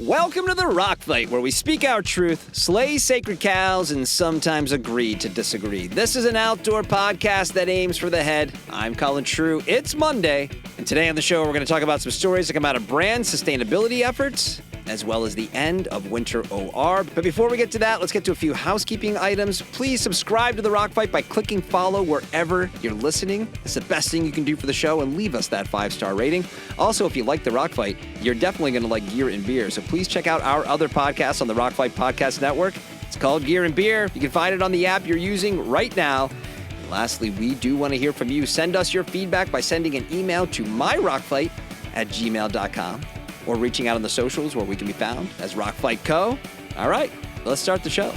Welcome to the Rock Fight, where we speak our truth, slay sacred cows, and sometimes agree to disagree. This is an outdoor podcast that aims for the head. I'm Colin True. It's Monday, and today on the show, we're going to talk about some stories that come out of brand sustainability efforts, as well as the end of winter OR. But before we get to that, let's get to a few housekeeping items. Please subscribe to The Rock Fight by clicking follow wherever you're listening. It's the best thing you can do for the show, and leave us that 5-star rating. Also, if you like The Rock Fight, you're definitely going to like Gear and Beer. So please check out our other podcasts on the Rock Fight Podcast Network. It's called Gear and Beer. You can find it on the app you're using right now. And lastly, we do want to hear from you. Send us your feedback by sending an email to myrockfight@gmail.com. or reaching out on the socials where we can be found as Rock Fight Co. All right, let's start the show.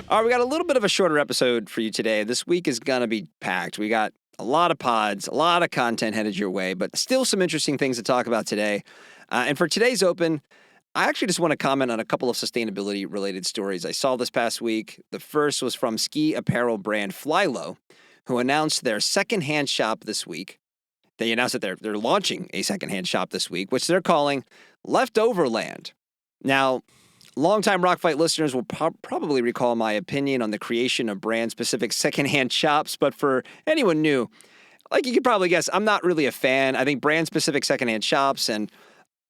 All right, we got a little bit of a shorter episode for you today. This week is going to be packed. We got a lot of pods, a lot of content headed your way, but still some interesting things to talk about today. And for today's open, I actually just want to comment on a couple of sustainability-related stories I saw this past week. The first was from ski apparel brand Flylow, who announced their secondhand shop this week. They announced that they're launching a secondhand shop this week, which they're calling Leftoverland. Now, longtime Rock Fight listeners will probably recall my opinion on the creation of brand-specific secondhand shops, but for anyone new, like you could probably guess, I'm not really a fan. I think brand-specific secondhand shops, and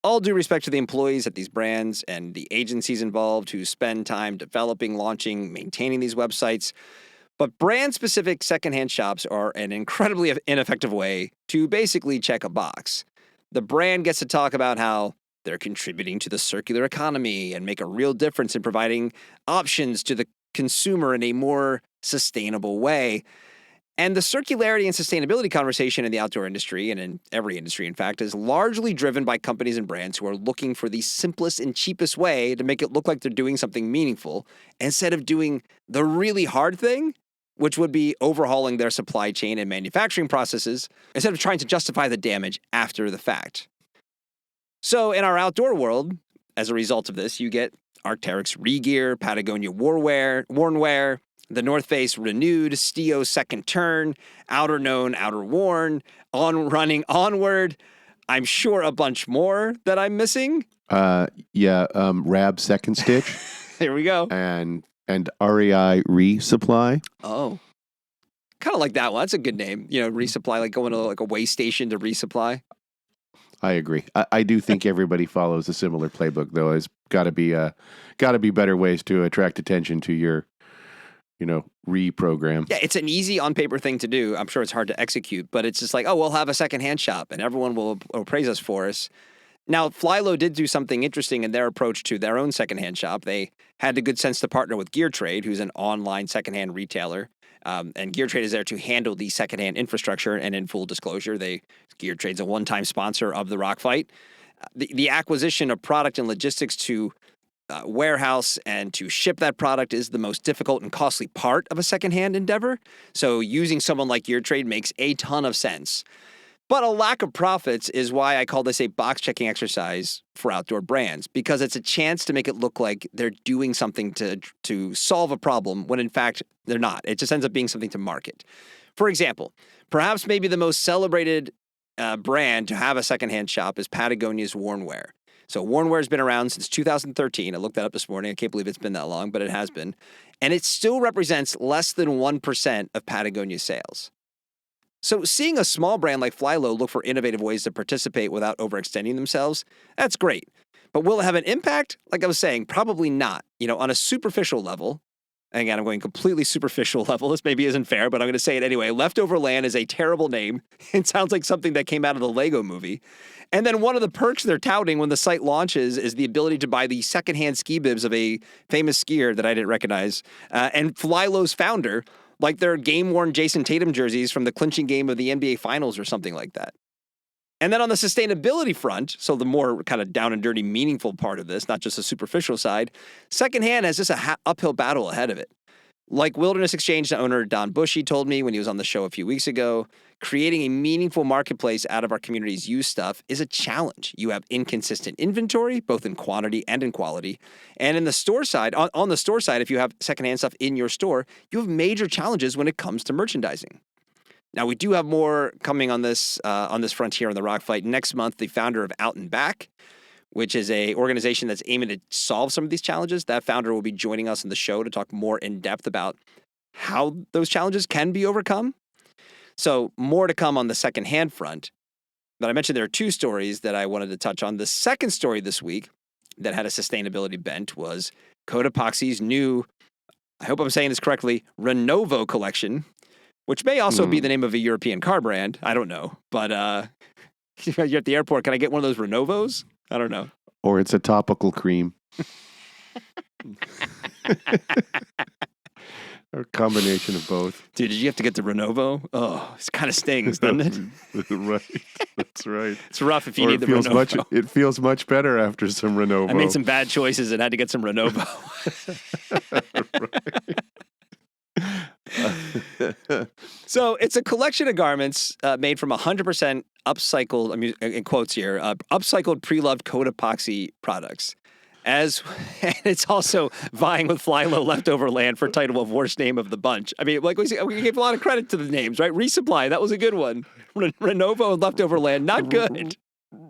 all due respect to the employees at these brands and the agencies involved who spend time developing, launching, maintaining these websites, but brand-specific secondhand shops are an incredibly ineffective way to basically check a box. The brand gets to talk about how they're contributing to the circular economy and make a real difference in providing options to the consumer in a more sustainable way. And the circularity and sustainability conversation in the outdoor industry, and in every industry, in fact, is largely driven by companies and brands who are looking for the simplest and cheapest way to make it look like they're doing something meaningful instead of doing the really hard thing, which would be overhauling their supply chain and manufacturing processes instead of trying to justify the damage after the fact. So in our outdoor world, as a result of this, you get Arc'teryx Regear, Patagonia Wornwear, the North Face Renewed, Stio Second Turn, Outer Known, Outer Worn, On Running Onward. I'm sure a bunch more that I'm missing. Rab Second Stitch. There we go. And REI Resupply. Oh, kind of like that one. That's a good name. Resupply, like going to like a way station to resupply. I agree. I do think everybody follows a similar playbook, though. There's got to be better ways to attract attention to your, reprogram. Yeah, it's an easy on paper thing to do. I'm sure it's hard to execute, but it's just like, oh, we'll have a secondhand shop and everyone will praise us for us. Now, Flylow did do something interesting in their approach to their own secondhand shop. They had the good sense to partner with Gear Trade, who's an online secondhand retailer. And Gear Trade is there to handle the secondhand infrastructure. And in full disclosure, Gear Trade's a one-time sponsor of the Rock Fight. The acquisition of product and logistics to warehouse and to ship that product is the most difficult and costly part of a secondhand endeavor. So using someone like Gear Trade makes a ton of sense. But a lack of profits is why I call this a box-checking exercise for outdoor brands, because it's a chance to make it look like they're doing something to solve a problem when, in fact, they're not. It just ends up being something to market. For example, perhaps maybe the most celebrated brand to have a secondhand shop is Patagonia's Wornwear. So Wornwear has been around since 2013. I looked that up this morning. I can't believe it's been that long, but it has been. And it still represents less than 1% of Patagonia's sales. So seeing a small brand like Flylow look for innovative ways to participate without overextending themselves, that's great. But will it have an impact? Like I was saying, probably not. On a superficial level, and again, I'm going completely superficial level. This maybe isn't fair, but I'm going to say it anyway. Leftoverland is a terrible name. It sounds like something that came out of the Lego movie. And then one of the perks they're touting when the site launches is the ability to buy the secondhand ski bibs of a famous skier that I didn't recognize, and Flylow's founder, like their game-worn Jason Tatum jerseys from the clinching game of the NBA Finals or something like that. And then on the sustainability front, so the more kind of down and dirty, meaningful part of this, not just the superficial side, secondhand has just an uphill battle ahead of it. Like Wilderness Exchange owner Don Bushy told me when he was on the show a few weeks ago, creating a meaningful marketplace out of our community's used stuff is a challenge. You have inconsistent inventory, both in quantity and in quality. And in the store side, on the store side, if you have secondhand stuff in your store, you have major challenges when it comes to merchandising. Now, we do have more coming on this frontier on the Rock Fight. Next month, the founder of Out and Back, which is a organization that's aiming to solve some of these challenges, that founder will be joining us on the show to talk more in depth about how those challenges can be overcome. So more to come on the secondhand front. But I mentioned there are two stories that I wanted to touch on. The second story this week that had a sustainability bent was Code Epoxy's new, I hope I'm saying this correctly, Renovo collection, which may also be the name of a European car brand. I don't know. But you're at the airport. Can I get one of those Renovos? I don't know. Or it's a topical cream. Or a combination of both. Dude, did you have to get the Renovo? Oh, it kind of stings, doesn't it? Right. That's right. It's rough if you need the Renovo. It feels much better after some Renovo. I made some bad choices and had to get some Renovo. So it's a collection of garments made from 100% upcycled, I mean, in quotes here, upcycled pre-loved Code Epoxy products. And it's also vying with Flylow Leftover Land for title of worst name of the bunch. I mean, like we gave a lot of credit to the names, right? Resupply, that was a good one. Renovo and Leftover Land, not good.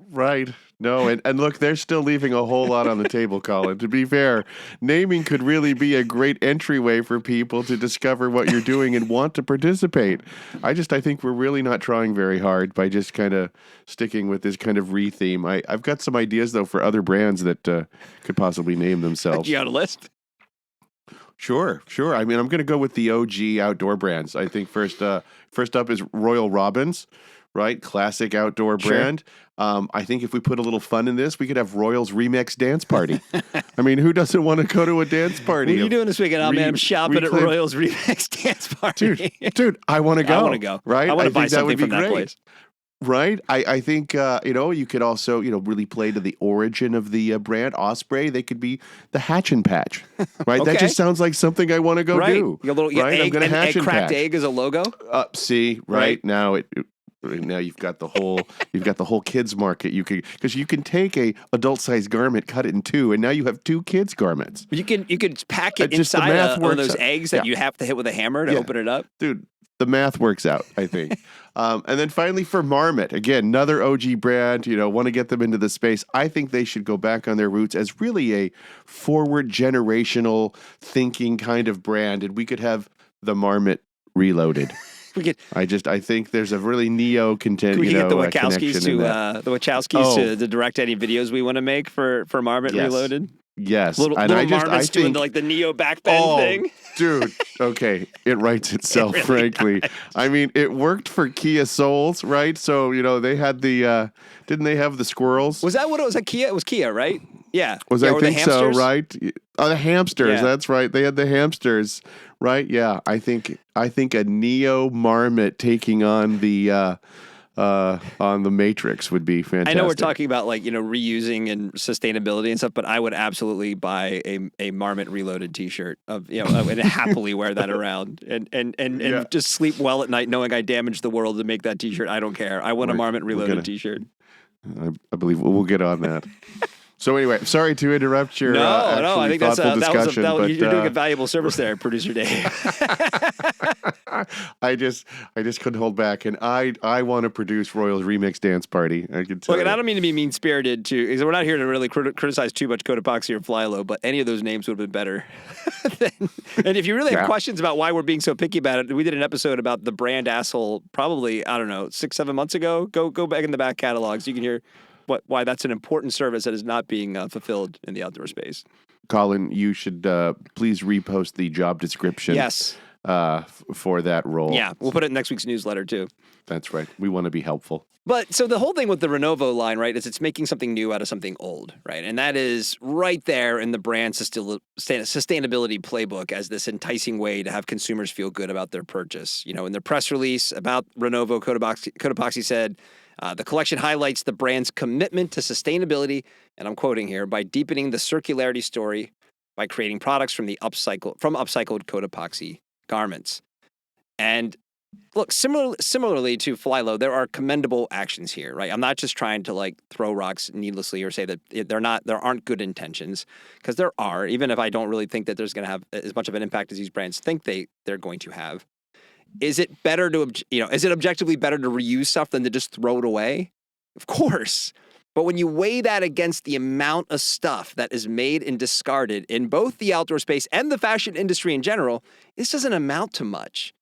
Right. No, and look, they're still leaving a whole lot on the table, Colin. To be fair, naming could really be a great entryway for people to discover what you're doing and want to participate. I think we're really not trying very hard by just kind of sticking with this kind of re-theme. I've got some ideas, though, for other brands that could possibly name themselves. You got a list? Sure. I mean, I'm going to go with the OG outdoor brands. I think first up is Royal Robins. Right? Classic outdoor brand. I think if we put a little fun in this, we could have Royals Remix Dance Party. I mean, who doesn't want to go to a dance party? What are you doing this weekend? Oh, man, I'm shopping at Royals Remix Dance Party. Dude, I want to go. I want to go. Right? I want to buy something from that place. Right? I think, you could also, really play to the origin of the brand. Osprey, they could be the Hatch and Patch. Right? Okay. That just sounds like something I want to go do. Your little right? egg, I'm going to hatch and cracked patch. egg as a logo. See, right? Now you've got the whole kids market. Because you can take a adult sized garment, cut it in two, and now you have two kids garments. You could pack it inside one of those eggs that you have to hit with a hammer to open it up. Dude, the math works out, I think. And then finally for Marmot, again, another OG brand, want to get them into the space. I think they should go back on their roots as really a forward generational thinking kind of brand, and we could have the Marmot Reloaded. I think there's a really neo content. We can get the Wachowskis to direct any videos we want to make for Marmot Reloaded. Yes, little Marmots doing the neo backbend thing. Dude, okay, it writes itself. It really frankly, does. I mean, it worked for Kia Souls, right? So they had the didn't they have the squirrels? Was that what it was? Kia? It was Kia, right? Yeah. I think so, right? Oh, the hamsters. Yeah. That's right. They had the hamsters, right? Yeah. I think a neo Marmot taking on the Matrix would be fantastic. I know we're talking about reusing and sustainability and stuff, but I would absolutely buy a Marmot Reloaded T-shirt and happily wear that around and just sleep well at night knowing I damaged the world to make that T-shirt. I don't care. I want a Marmot Reloaded T-shirt. I believe we'll get on that. So anyway, sorry to interrupt your I think that's discussion. You're doing a valuable service there, Producer Dave. I just couldn't hold back, and I want to produce Royals Remix Dance Party. I can tell. Look, and I don't mean to be mean-spirited, because we're not here to really criticize too much Code Epoxy or Flylow, but any of those names would have been better. And if you really have questions about why we're being so picky about it, we did an episode about the brand asshole probably, I don't know, 6-7 months ago. Go back in the back catalogs. You can hear why that's an important service that is not being fulfilled in the outdoor space. Colin, you should please repost the job description. Yes. For that role. Yeah, we'll put it in next week's newsletter too. That's right. We want to be helpful. But so the whole thing with the Renovo line, right, is it's making something new out of something old, right? And that is right there in the brand sustainability playbook as this enticing way to have consumers feel good about their purchase. In their press release about Renovo, Code Epoxy said, the collection highlights the brand's commitment to sustainability, and I'm quoting here, by deepening the circularity story by creating products from upcycled Code Epoxy garments. And look, similarly to Flylow, there are commendable actions here, right? I'm not just trying to throw rocks needlessly or say that there aren't good intentions, because there are, even if I don't really think that there's going to have as much of an impact as these brands think they're going to have. Is it better to, is it objectively better to reuse stuff than to just throw it away? Of course. But when you weigh that against the amount of stuff that is made and discarded in both the outdoor space and the fashion industry in general, this doesn't amount to much.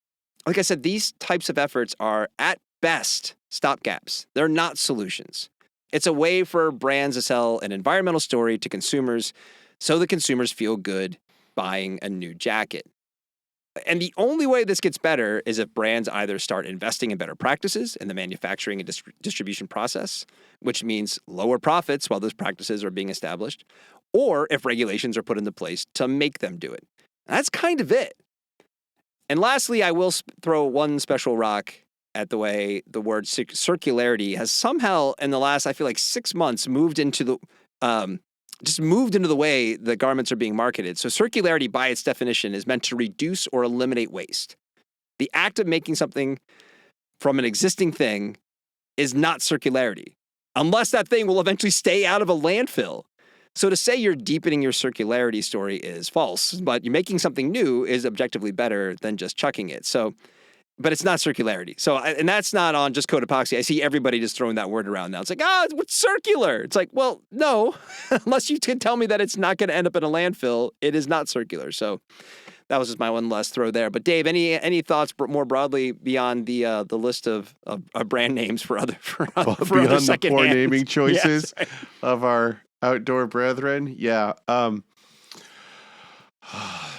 Like I said, these types of efforts are at best stopgaps. They're not solutions. It's a way for brands to sell an environmental story to consumers so the consumers feel good buying a new jacket. And the only way this gets better is if brands either start investing in better practices in the manufacturing and distribution process, which means lower profits while those practices are being established, or if regulations are put into place to make them do it. That's kind of it. And lastly, I will throw one special rock at the way the word circularity has somehow in the last, I feel like 6 months, moved into the way the garments are being marketed. So circularity, by its definition, is meant to reduce or eliminate waste. The act of making something from an existing thing is not circularity, unless that thing will eventually stay out of a landfill. So to say you're deepening your circularity story is false, but you're making something new is objectively better than just chucking it. So, but it's not circularity. So, and that's not on just code epoxy. I see everybody just throwing that word around now. It's like, it's circular. It's like, well, no, unless you can tell me that it's not going to end up in a landfill, it is not circular. So that was just my one last throw there. But Dave, any thoughts more broadly beyond the list of brand names for other Beyond the poor naming choices of our outdoor brethren? Yeah.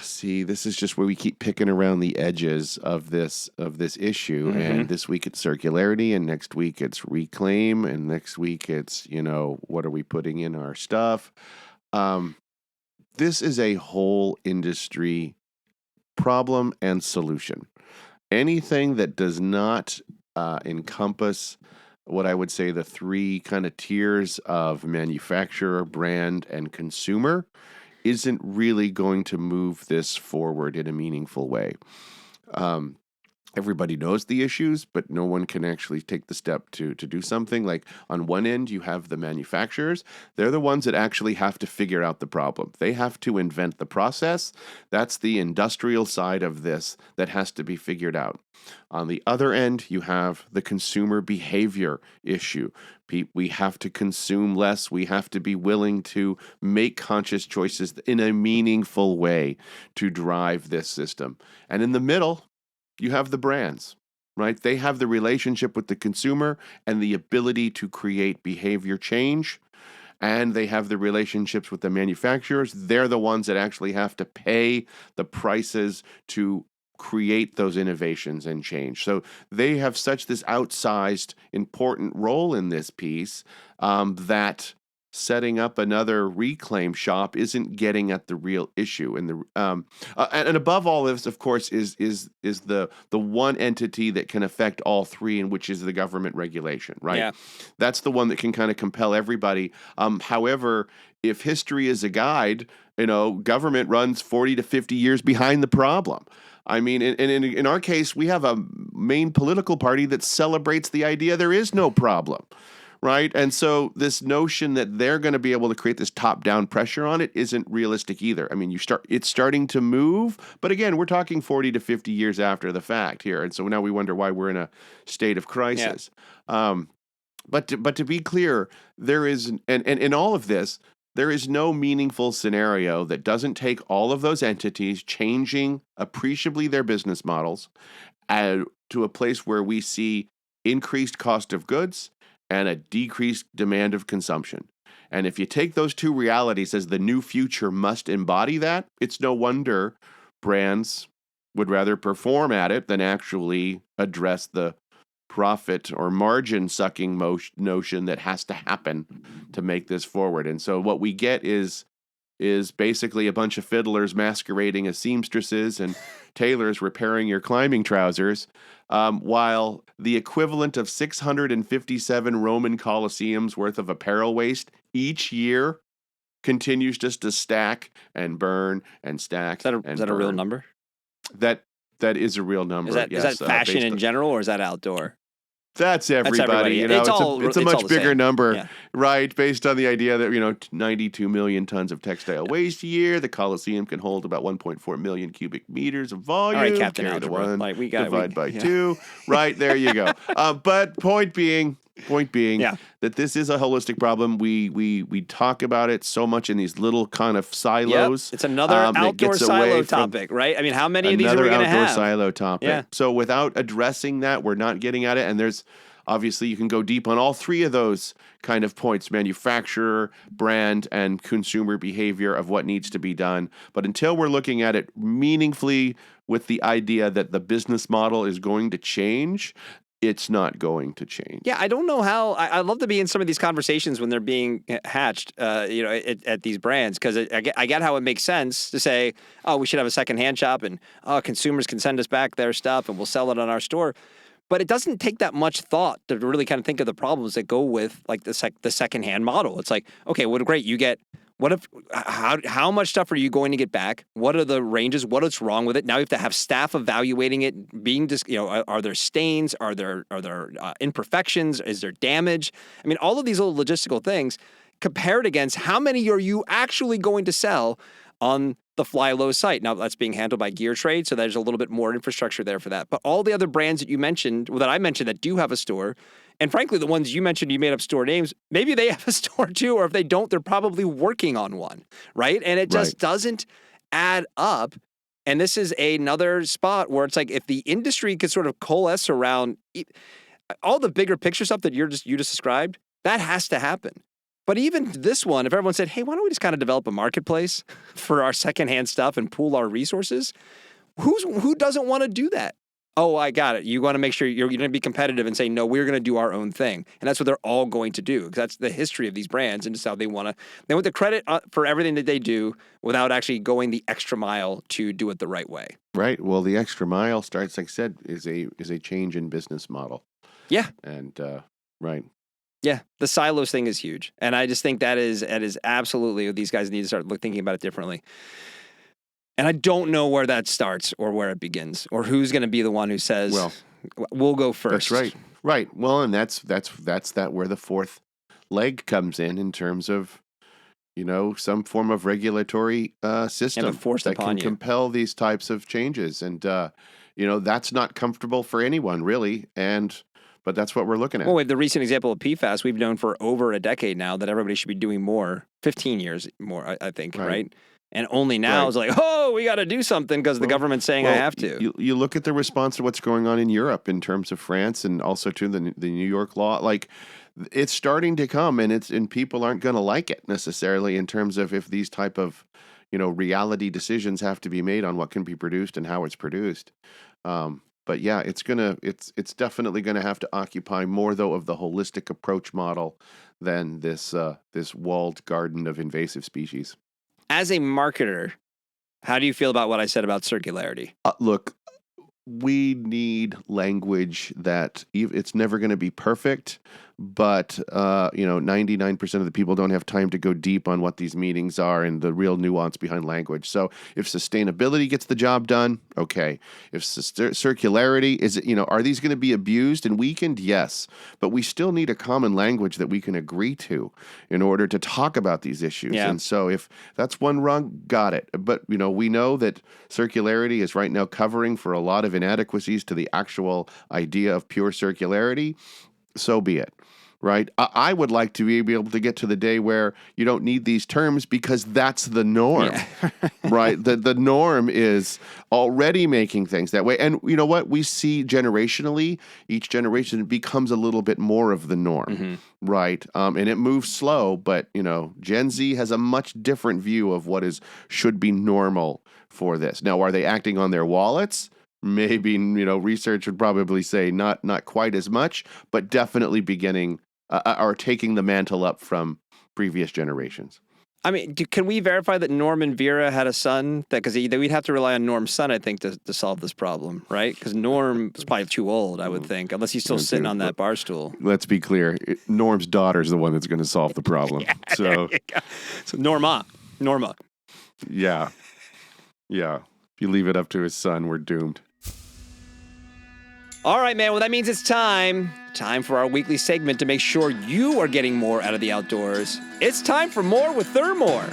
See, this is just where we keep picking around the edges of this issue. Mm-hmm. And this week it's circularity, and next week it's reclaim, and next week it's, what are we putting in our stuff? This is a whole industry problem and solution. Anything that does not encompass what I would say the three kind of tiers of manufacturer, brand, and consumer isn't really going to move this forward in a meaningful way. Everybody knows the issues, but no one can actually take the step to do something. Like on one end, you have the manufacturers. They're the ones that actually have to figure out the problem. They have to invent the process. That's the industrial side of this that has to be figured out. On the other end, you have the consumer behavior issue. We have to consume less. We have to be willing to make conscious choices in a meaningful way to drive this system. And in the middle, you have the brands, right? They have the relationship with the consumer and the ability to create behavior change. And they have the relationships with the manufacturers. They're the ones that actually have to pay the prices to create those innovations and change. So they have such this outsized, important role in this piece that setting up another reclaim shop isn't getting at the real issue. And and above all this, of course, is the one entity that can affect all three, and which is the government regulation, right? Yeah. That's the one that can kind of compel everybody. However, if history is a guide, government runs 40 to 50 years behind the problem. I mean, in our case, we have a main political party that celebrates the idea there is no problem. Right. And so this notion that they're going to be able to create this top-down pressure on it isn't realistic either. I mean, it's starting to move. But again, we're talking 40 to 50 years after the fact here. And so now we wonder why we're in a state of crisis. Yeah. But to be clear, there is, and in all of this, there is no meaningful scenario that doesn't take all of those entities changing appreciably their business models to a place where we see increased cost of goods and a decreased demand of consumption. And if you take those two realities as the new future must embody that, it's no wonder brands would rather perform at it than actually address the profit or margin sucking notion that has to happen to make this forward. And so what we get is basically a bunch of fiddlers masquerading as seamstresses and tailors repairing your climbing trousers, while the equivalent of 657 Roman Colosseums worth of apparel waste each year continues just to stack and burn and stack. Is that a real number? That is a real number. Is that fashion in general, or is that outdoor? That's everybody. You know, It's it's a all much the bigger same. number, Yeah. right? Based on the idea that, 92 million tons of textile waste a year. The Coliseum can hold about 1.4 million cubic meters of volume. All right, Captain Carry the Algebra. one, Like, divide by two. Right, there you go. But point being Yeah. that this is a holistic problem. We talk about it so much in these little kind of Yep. silos. It's another It outdoor gets silo away from topic, right? I mean, how many of these are another we going to outdoor have? silo topic. Yeah. So without addressing that, we're not getting at it. And there's obviously you can go deep on all three of those kind of points: manufacturer, brand, and consumer behavior of what needs to be done. But until we're looking at it meaningfully with the idea that the business model is going to change, it's not going to change. Yeah, I don't know how. I'd love to be in some of these conversations when they're being hatched, at these brands, because I get how it makes sense to say, oh, we should have a secondhand shop, and consumers can send us back their stuff, and we'll sell it on our store. But it doesn't take that much thought to really kind of think of the problems that go with like the secondhand model. It's like, okay, well, great, you get. How much stuff are you going to get back? What are the ranges? What is wrong with it? Now you have to have staff evaluating it, being are there stains? Are there imperfections? Is there damage? I mean, all of these little logistical things compared against how many are you actually going to sell on the Fly Low site. Now that's being handled by Gear Trade, so there's a little bit more infrastructure there for that. But all the other brands that you mentioned, that I mentioned that do have a store, and frankly, the ones you mentioned, you made up store names, maybe they have a store too, or if they don't, they're probably working on one, right? And it just doesn't add up. And this is another spot where it's like if the industry could sort of coalesce around all the bigger picture stuff that you just described, that has to happen. But even this one, if everyone said, hey, why don't we just kind of develop a marketplace for our secondhand stuff and pool our resources? Who doesn't want to do that? Oh, I got it. You want to make sure you're going to be competitive and say, no, we're going to do our own thing. And that's what they're all going to do, because that's the history of these brands and just how they want the credit for everything that they do without actually going the extra mile to do it the right way. Right. Well, the extra mile starts, like I said, is a change in business model. Yeah. And, right. Yeah, the silos thing is huge. And I just think that is absolutely, these guys need to start thinking about it differently. And I don't know where that starts or where it begins or who's going to be the one who says, well, we'll go first. That's right. Right. Well, and that's where the fourth leg comes in terms of, some form of regulatory system that can compel these types of changes. And, that's not comfortable for anyone, really. But that's what we're looking at. Well, with the recent example of PFAS, we've known for over a decade now that everybody should be doing more, 15 years more, I think, right? And only now is like, oh, we got to do something because the government's saying I have to. You look at the response to what's going on in Europe in terms of France and also to the New York law. Like, it's starting to come, and people aren't going to like it necessarily in terms of if these type of, reality decisions have to be made on what can be produced and how it's produced. But yeah, it's definitely going to have to occupy more, though, of the holistic approach model than this walled garden of invasive species. As a marketer, how do you feel about what I said about circularity? Look, we need language that it's never going to be perfect, but 99% of the people don't have time to go deep on what these meanings are and the real nuance behind language. So if sustainability gets the job done, okay. If circularity are these going to be abused and weakened? Yes, but we still need a common language that we can agree to in order to talk about these issues. Yeah. And so if that's one wrong, got it. But we know that circularity is right now covering for a lot of inadequacies to the actual idea of pure circularity. So be it, right? I would like to be able to get to the day where you don't need these terms because that's the norm, right? The norm is already making things that way. And you know what? We see generationally, each generation becomes a little bit more of the norm, right? And it moves slow, but, Gen Z has a much different view of what should be normal for this. Now, are they acting on their wallets? Maybe, research would probably say not quite as much, but definitely beginning or taking the mantle up from previous generations. I mean, can we verify that Norm and Vera had a son? Because we'd have to rely on Norm's son, I think, to solve this problem, right? Because Norm is probably too old, I would think, unless he's still sitting on that bar stool. Let's be clear. Norm's daughter is the one that's going to solve the problem. So Norma. Yeah. If you leave it up to his son, we're doomed. All right, man. Well, that means it's time. Time for our weekly segment to make sure you are getting more out of the outdoors. It's time for More with Thermore.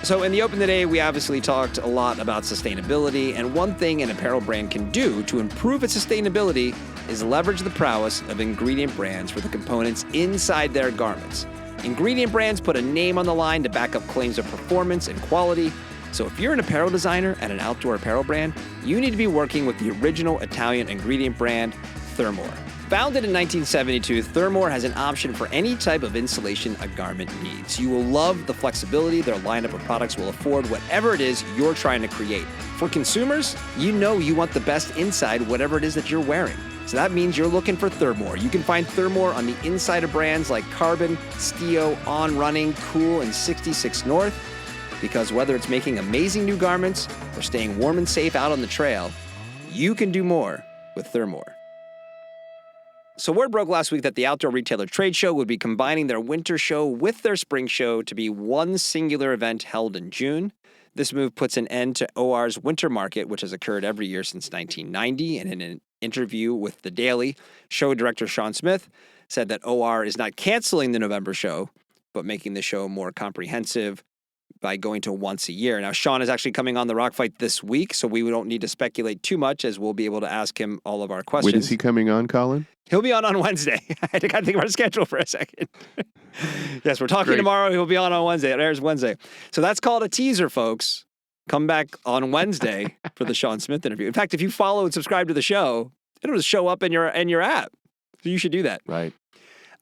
So in the open today, we obviously talked a lot about sustainability, and one thing an apparel brand can do to improve its sustainability is leverage the prowess of ingredient brands for the components inside their garments. Ingredient brands put a name on the line to back up claims of performance and quality. So if you're an apparel designer at an outdoor apparel brand, you need to be working with the original Italian ingredient brand, Thermore. Founded in 1972, Thermore has an option for any type of insulation a garment needs. You will love the flexibility their lineup of products will afford whatever it is you're trying to create. For consumers, you know you want the best inside whatever it is that you're wearing. So that means you're looking for Thermore. You can find Thermore on the inside of brands like Carbon, Stio, On Running, Cool, and 66 North. Because whether it's making amazing new garments or staying warm and safe out on the trail, you can do more with Thermore. So word broke last week that the Outdoor Retailer Trade Show would be combining their winter show with their spring show to be one singular event held in June. This move puts an end to OR's winter market, which has occurred every year since 1990. And in an interview with The Daily, show director Sean Smith said that OR is not canceling the November show, but making the show more comprehensive by going to once a year. Now, Sean is actually coming on the Rock Fight this week, so we don't need to speculate too much as we'll be able to ask him all of our questions. When is he coming on, Colin? He'll be on Wednesday. I had to kind of think about his schedule for a second. Yes, we're talking Great. tomorrow. He'll be on Wednesday. It airs Wednesday. So that's called a teaser, folks. Come back on Wednesday for the Sean Smith interview. In fact, if you follow and subscribe to the show, it'll just show up in your app. So you should do that. Right.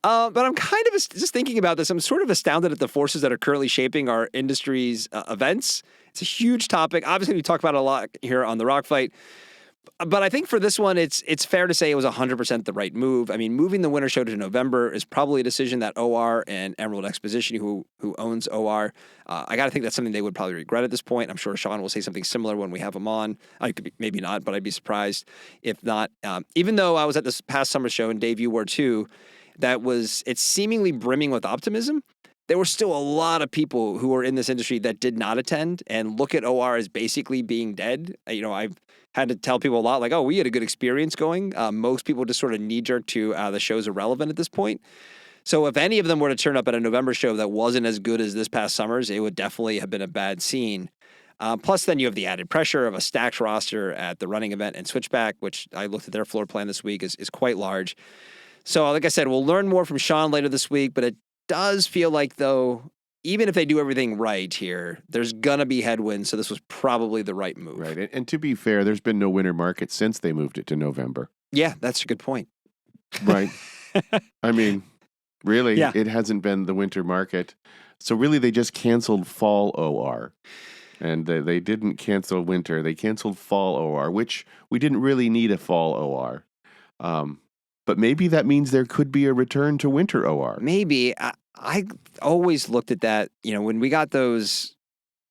But I'm kind of just thinking about this. I'm sort of astounded at the forces that are currently shaping our industry's events. It's a huge topic. Obviously, we talk about it a lot here on the Rock Fight. But I think for this one, it's fair to say it was 100% the right move. I mean, moving the winter show to November is probably a decision that OR and Emerald Exposition, who owns OR, I got to think that's something they would probably regret at this point. I'm sure Sean will say something similar when we have him on. I could be, maybe not, but I'd be surprised if not. Even though I was at this past summer show, and Dave, you were too, it's seemingly brimming with optimism. There were still a lot of people who were in this industry that did not attend and look at OR as basically being dead. I've had to tell people a lot, like, oh, we had a good experience going. Most people just sort of knee-jerk to the show's irrelevant at this point. So if any of them were to turn up at a November show that wasn't as good as this past summer's, it would definitely have been a bad scene. Plus, then you have the added pressure of a stacked roster at the running event and Switchback, which I looked at their floor plan this week, is quite large. So like I said, we'll learn more from Sean later this week, but it does feel like, though, even if they do everything right here, there's going to be headwinds, so this was probably the right move. Right. And to be fair, there's been no winter market since they moved it to November. Yeah, that's a good point. Right. I mean, really, Yeah. It hasn't been the winter market. So really, they just canceled fall OR. And they didn't cancel winter. They canceled fall OR, which we didn't really need a fall OR. But maybe that means there could be a return to winter OR. Maybe. I always looked at that, when we got those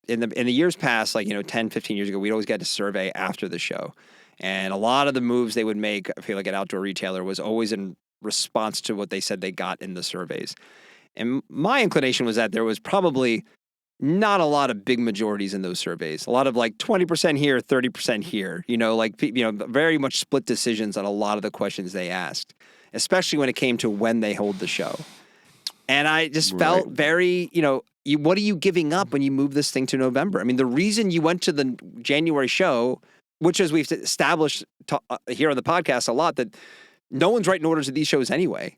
in the years past, like, 10, 15 years ago, we'd always get a survey after the show. And a lot of the moves they would make, I feel like an Outdoor Retailer, was always in response to what they said they got in the surveys. And my inclination was that there was probably not a lot of big majorities in those surveys. A lot of like 20% here, 30% here, very much split decisions on a lot of the questions they asked, especially when it came to when they hold the show. And I just felt very, what are you giving up when you move this thing to November? I mean, the reason you went to the January show, which as we've established here on the podcast a lot, that no one's writing orders at these shows anyway.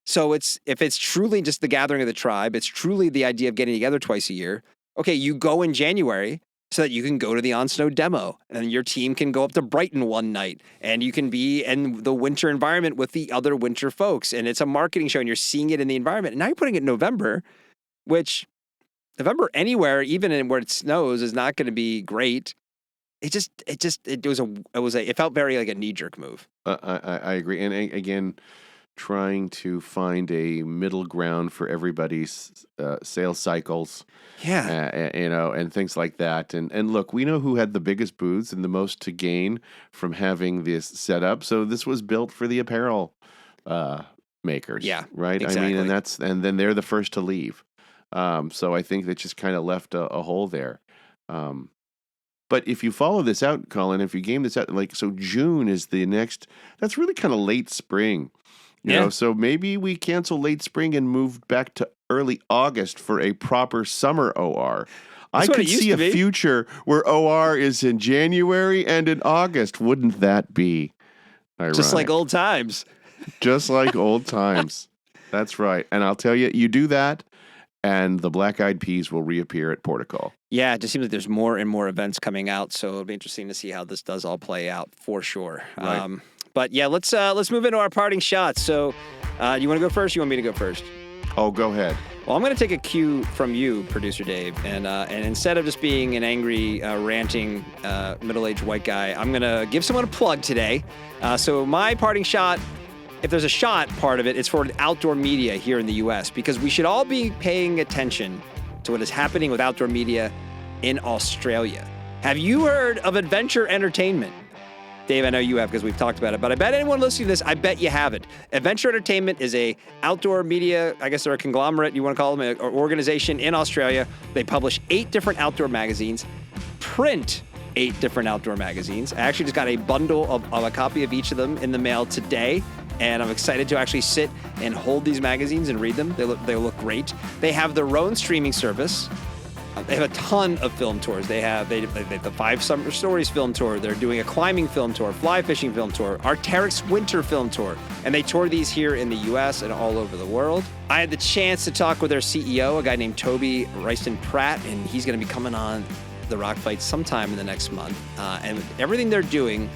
So if it's truly just the gathering of the tribe, it's truly the idea of getting together twice a year. Okay, you go in January so that you can go to the On Snow demo, and your team can go up to Brighton one night, and you can be in the winter environment with the other winter folks. And it's a marketing show, and you're seeing it in the environment. And now you're putting it in November, which November anywhere, even where it snows, is not going to be great. It felt very like a knee-jerk move. I agree. And again, trying to find a middle ground for everybody's sales cycles, and things like that. And look, we know who had the biggest booths and the most to gain from having this set up. So this was built for the apparel makers, right? Exactly. I mean, and then they're the first to leave. So I think that just kind of left a hole there. But if you follow this out, Colin, if you game this out, like, so June is the next, that's really kind of late spring. You know, so maybe we cancel late spring and move back to early August for a proper summer OR. I could see a future where OR is in January and in August. Wouldn't that be ironic? Just like old times. Just like old times. That's right. And I'll tell you, you do that, and the Black Eyed Peas will reappear at Portico. Yeah, it just seems like there's more and more events coming out, so it'll be interesting to see how this does all play out for sure. Right. But yeah, let's move into our parting shots. So, you want to go first? Or you want me to go first? Oh, go ahead. Well, I'm going to take a cue from you, Producer Dave, and instead of just being an angry, ranting, middle-aged white guy, I'm going to give someone a plug today. So my parting shot, if there's a shot part of it, it's for outdoor media here in the U.S. because we should all be paying attention to what is happening with outdoor media in Australia. Have you heard of Adventure Entertainment? Dave, I know you have because we've talked about it, but I bet anyone listening to this, I bet you haven't. Adventure Entertainment is a outdoor media, I guess they're a conglomerate, you want to call them, or organization in Australia. They publish 8 different outdoor magazines, print 8 different outdoor magazines. I actually just got a bundle of a copy of each of them in the mail today, and I'm excited to actually sit and hold these magazines and read them. They look great. They have their own streaming service. They have a ton of film tours. They have the 5 Summer Stories film tour. They're doing a climbing film tour, fly fishing film tour, Arc'teryx winter film tour. And they tour these here in the U.S. and all over the world. I had the chance to talk with their CEO, a guy named Toby Royston-Pratt, and he's going to be coming on the Rock Fight sometime in the next month. And everything they're doing,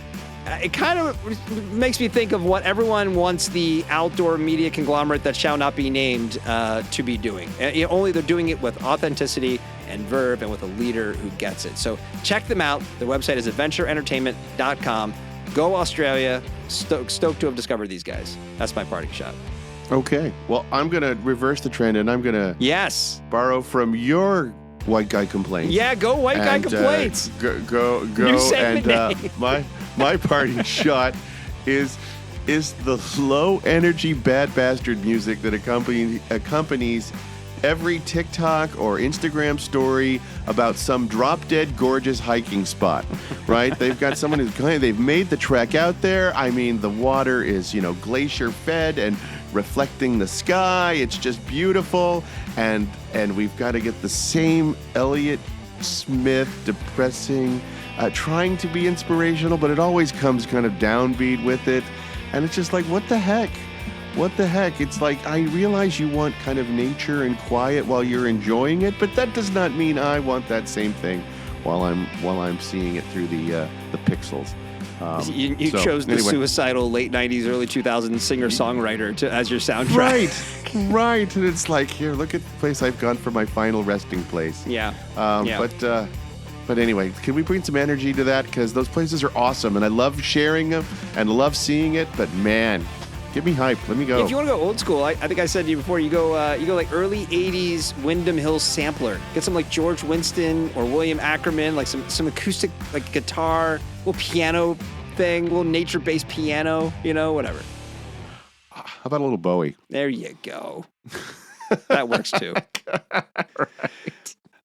it kind of makes me think of what everyone wants the outdoor media conglomerate that shall not be named to be doing. Only they're doing it with authenticity and verve and with a leader who gets it. So check them out. Their website is adventureentertainment.com. Go Australia. Stoked to have discovered these guys. That's my parting shot. Okay. Well, I'm going to reverse the trend, and I'm going to borrow from your white guy complaints. Yeah, go white guy complaints. Go. New segment And my parting shot is the low energy bad bastard music that accompanies every TikTok or Instagram story about some drop dead gorgeous hiking spot, right? They've got someone they've made the trek out there. I mean, the water is, glacier fed and reflecting the sky. It's just beautiful. And we've got to get the same Elliott Smith depressing, trying to be inspirational, but it always comes kind of downbeat with it. And it's just like, what the heck? What the heck? It's like, I realize you want kind of nature and quiet while you're enjoying it, but that does not mean I want that same thing while I'm seeing it through the pixels. You chose the suicidal late 90s, early 2000s singer-songwriter as your soundtrack. Right. And it's like, here, look at the place I've gone for my final resting place. Yeah. But anyway, can we bring some energy to that? Because those places are awesome, and I love sharing them and love seeing it, but man, get me hyped. Let me go. If you want to go old school, I think I said to you before, you go like early 80s Wyndham Hills sampler. Get some like George Winston or William Ackerman, like some acoustic like guitar, little piano thing, little nature-based piano, whatever. How about a little Bowie? There you go. That works too.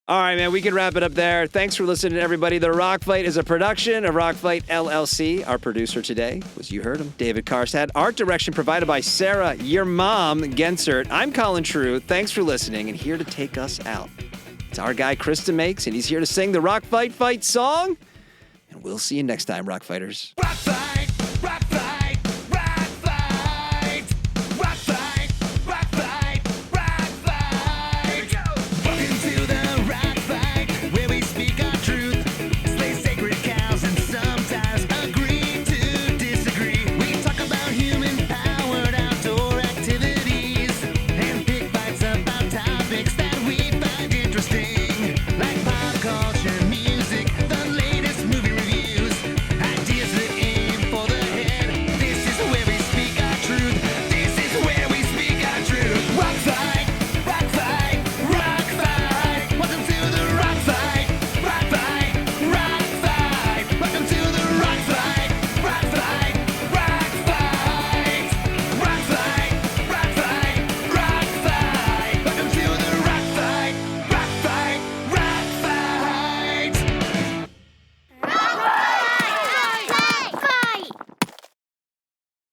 All right, man, we can wrap it up there. Thanks for listening, everybody. The Rock Fight is a production of Rock Fight LLC. Our producer today was, you heard him, David Karstad. Art direction provided by Sarah, your mom, Gensert. I'm Colin True. Thanks for listening, and here to take us out, it's our guy, Krista Makes, and he's here to sing the Rock Fight song. And we'll see you next time, Rock Fighters.